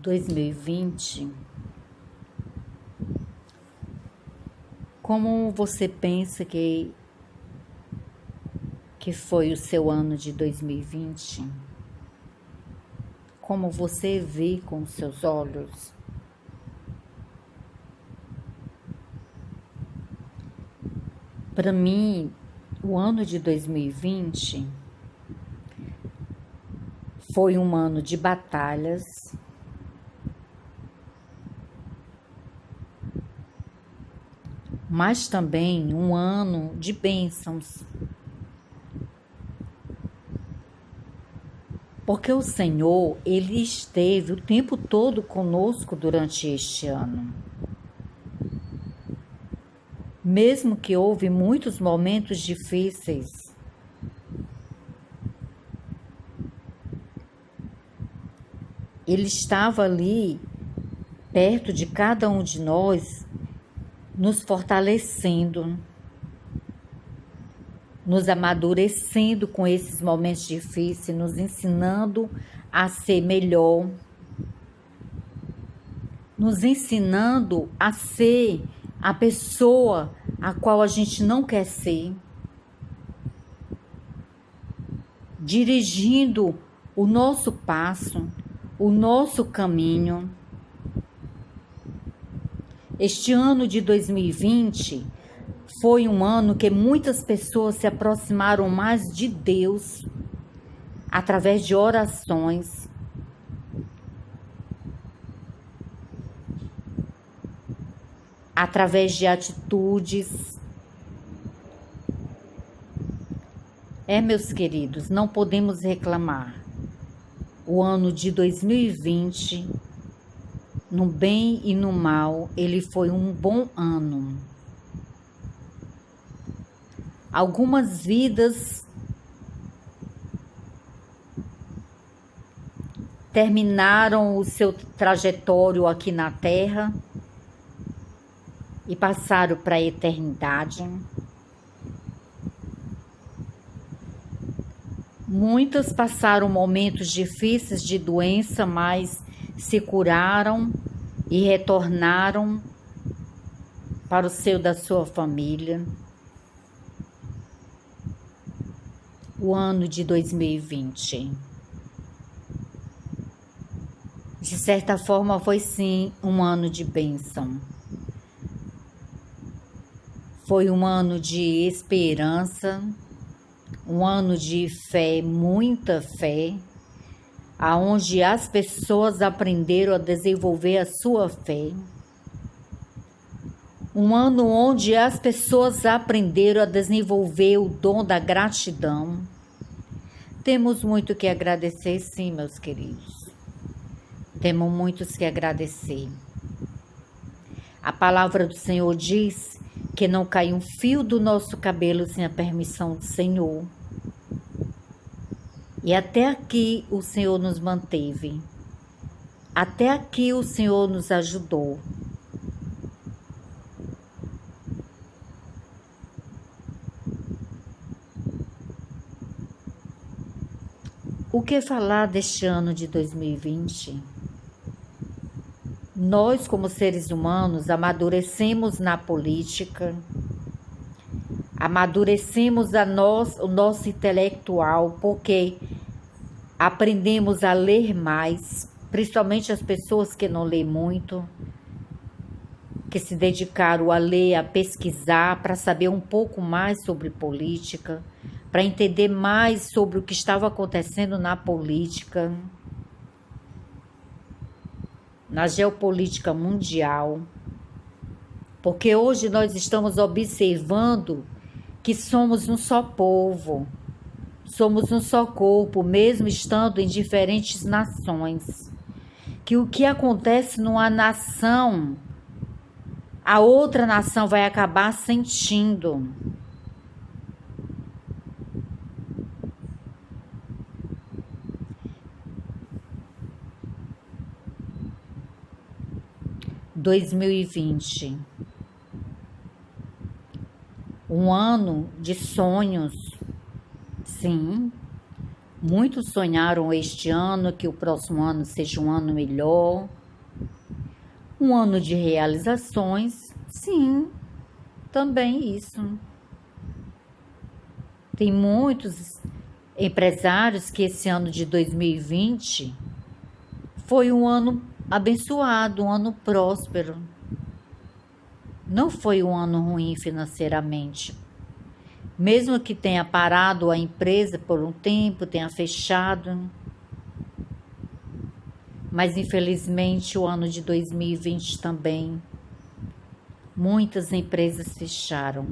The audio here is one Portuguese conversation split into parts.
2020, como você pensa que foi o seu ano de 2020? Como você vê com os seus olhos? Para mim, o ano de 2020 foi um ano de batalhas, mas também um ano de bênçãos. Porque o Senhor, Ele esteve o tempo todo conosco durante este ano. Mesmo que houve muitos momentos difíceis, Ele estava ali, perto de cada um de nós, nos fortalecendo, nos amadurecendo com esses momentos difíceis, nos ensinando a ser melhor, nos ensinando a ser a pessoa a qual a gente não quer ser, dirigindo o nosso passo, o nosso caminho. Este ano de 2020 foi um ano que muitas pessoas se aproximaram mais de Deus através de orações, através de atitudes. Meus queridos, não podemos reclamar. O ano de 2020, no bem e no mal, ele foi um bom ano. Algumas vidas terminaram o seu trajetório aqui na Terra e passaram para a eternidade. Muitas passaram momentos difíceis de doença, mas se curaram e retornaram para o seio da sua família. O ano de 2020, de certa forma, foi sim um ano de bênção. Foi um ano de esperança, um ano de fé, muita fé, aonde as pessoas aprenderam a desenvolver a sua fé. Um ano onde as pessoas aprenderam a desenvolver o dom da gratidão. Temos muito que agradecer, sim, meus queridos. Temos muitos que agradecer. A palavra do Senhor diz que não cai um fio do nosso cabelo sem a permissão do Senhor. E até aqui o Senhor nos manteve. Até aqui o Senhor nos ajudou. O que falar deste ano de 2020? Nós, como seres humanos, amadurecemos na política, amadurecemos o nosso intelectual, porque aprendemos a ler mais, principalmente as pessoas que não lêem muito, que se dedicaram a ler, a pesquisar, para saber um pouco mais sobre política, para entender mais sobre o que estava acontecendo na política, na geopolítica mundial, porque hoje nós estamos observando que somos um só povo, somos um só corpo, mesmo estando em diferentes nações, que o que acontece numa nação, a outra nação vai acabar sentindo. em 2020, um ano de sonhos, sim, Muitos sonharam este ano que o próximo ano seja um ano melhor, um ano de realizações. Sim, também isso. Tem muitos empresários que esse ano de 2020 foi um ano abençoado, um ano próspero. Não foi um ano ruim financeiramente. Mesmo que tenha parado a empresa por um tempo, tenha fechado. Mas infelizmente o ano de 2020 também, muitas empresas fecharam.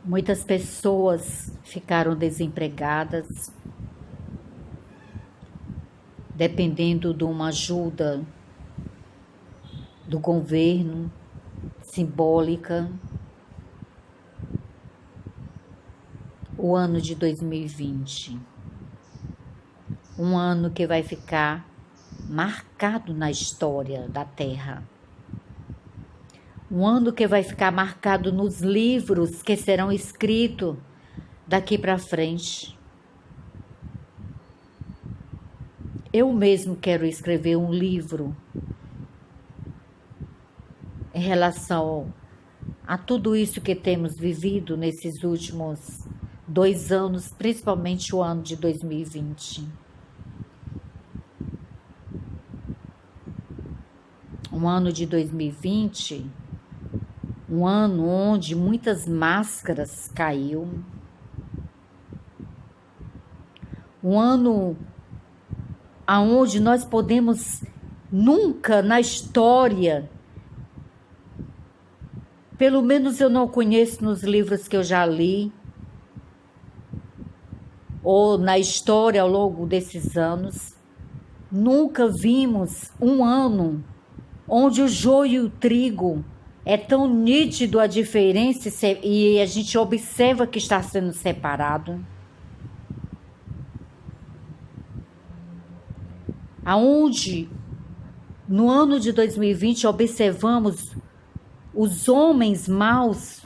Muitas pessoas ficaram desempregadas, dependendo de uma ajuda do governo, simbólica. O ano de 2020, um ano que vai ficar marcado na história da Terra. Um ano que vai ficar marcado nos livros que serão escritos daqui para frente. Eu mesmo quero escrever um livro em relação a tudo isso que temos vivido nesses últimos 2 anos, principalmente o ano de 2020. Um ano de 2020, um ano onde muitas máscaras caíram, um ano aonde nós podemos nunca na história, pelo menos eu não conheço nos livros que eu já li, ou na história ao longo desses anos, nunca vimos um ano onde o joio e o trigo é tão nítido a diferença e a gente observa que está sendo separado. Aonde no ano de 2020 observamos os homens maus,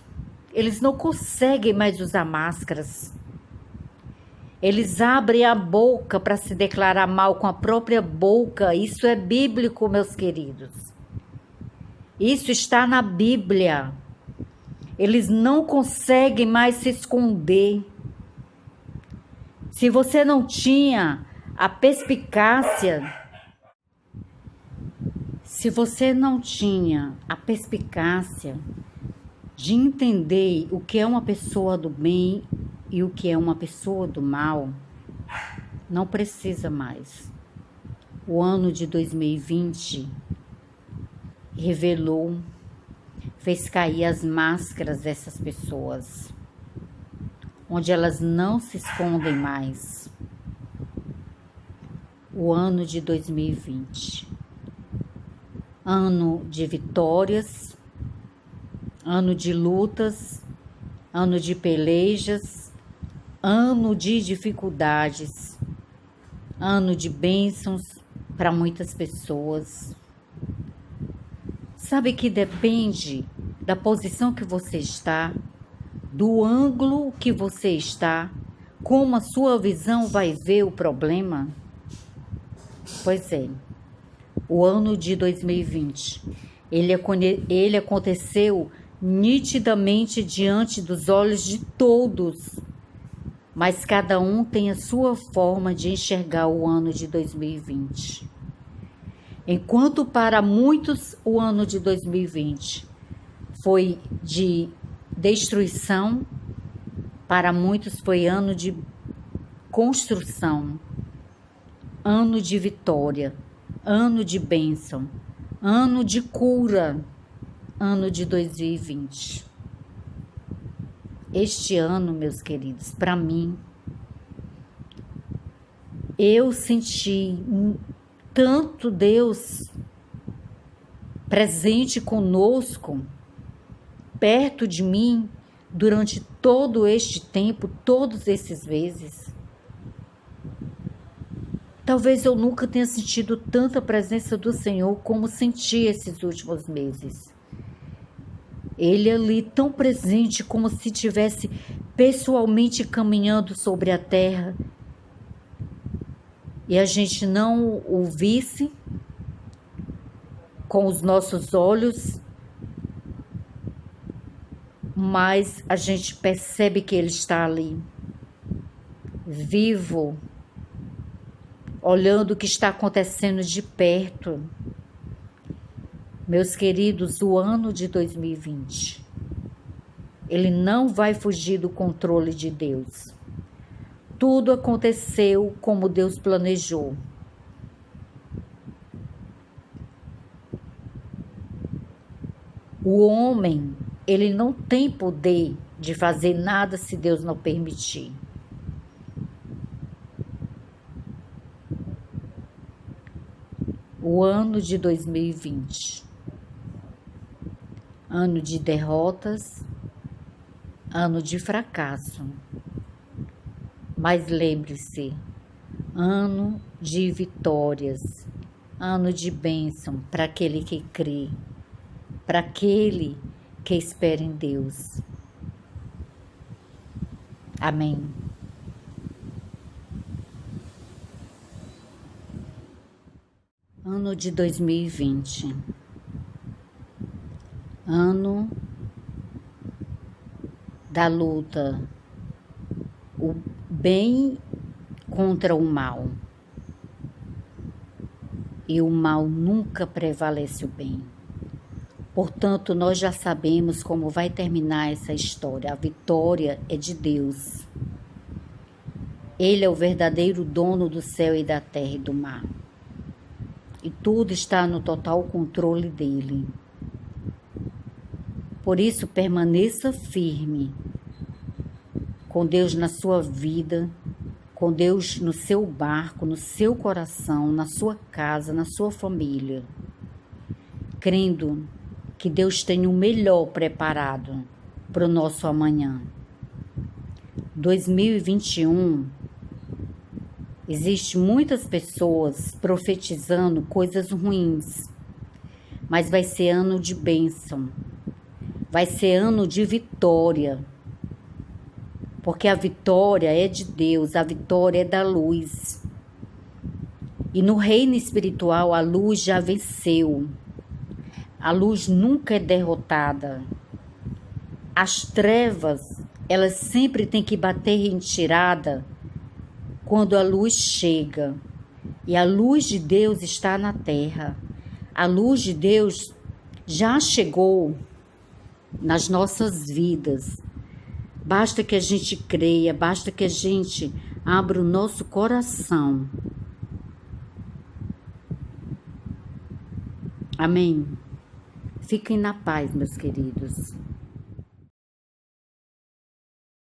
eles não conseguem mais usar máscaras. Eles abrem a boca para se declarar mal com a própria boca. Isso é bíblico, meus queridos. Isso está na Bíblia. Eles não conseguem mais se esconder. Se você não tinha a perspicácia, de entender o que é uma pessoa do bem e o que é uma pessoa do mal, não precisa mais. O ano de 2020 revelou, fez cair as máscaras dessas pessoas, onde elas não se escondem mais. O ano de 2020, ano de vitórias, ano de lutas, ano de pelejas, ano de dificuldades, ano de bênçãos para muitas pessoas. Sabe que depende da posição que você está, do ângulo que você está, como a sua visão vai ver o problema? Pois é, o ano de 2020, ele aconteceu nitidamente diante dos olhos de todos, mas cada um tem a sua forma de enxergar o ano de 2020. Enquanto para muitos o ano de 2020 foi de destruição, para muitos foi ano de construção, ano de vitória, ano de bênção, ano de cura, ano de 2020. Este ano, meus queridos, para mim, eu senti tanto Deus presente conosco, perto de mim, durante todo este tempo, todos esses meses. Talvez eu nunca tenha sentido tanta presença do Senhor como senti esses últimos meses. Ele ali tão presente como se estivesse pessoalmente caminhando sobre a terra e a gente não o visse com os nossos olhos, mas a gente percebe que ele está ali, vivo, olhando o que está acontecendo de perto. Meus queridos, o ano de 2020, ele não vai fugir do controle de Deus. Tudo aconteceu como Deus planejou. O homem, ele não tem poder de fazer nada se Deus não permitir. O ano de 2020, ano de derrotas, ano de fracasso. Mas lembre-se, ano de vitórias, ano de bênção para aquele que crê, para aquele que espera em Deus. Amém. Ano de 2020, ano da luta, o bem contra o mal. E o mal nunca prevalece o bem. Portanto, nós já sabemos como vai terminar essa história. A vitória é de Deus. Ele é o verdadeiro dono do céu e da terra e do mar. E tudo está no total controle dele. Por isso, permaneça firme com Deus na sua vida, com Deus no seu barco, no seu coração, na sua casa, na sua família, crendo que Deus tem o melhor preparado para o nosso amanhã. 2021, existe muitas pessoas profetizando coisas ruins, mas vai ser ano de bênção, vai ser ano de vitória, porque a vitória é de Deus, a vitória é da luz. E no reino espiritual a luz já venceu. A luz nunca é derrotada. As trevas, elas sempre têm que bater em retirada quando a luz chega. E a luz de Deus está na terra. A luz de Deus já chegou nas nossas vidas. Basta que a gente creia, basta que a gente abra o nosso coração. Amém? Fiquem na paz, meus queridos.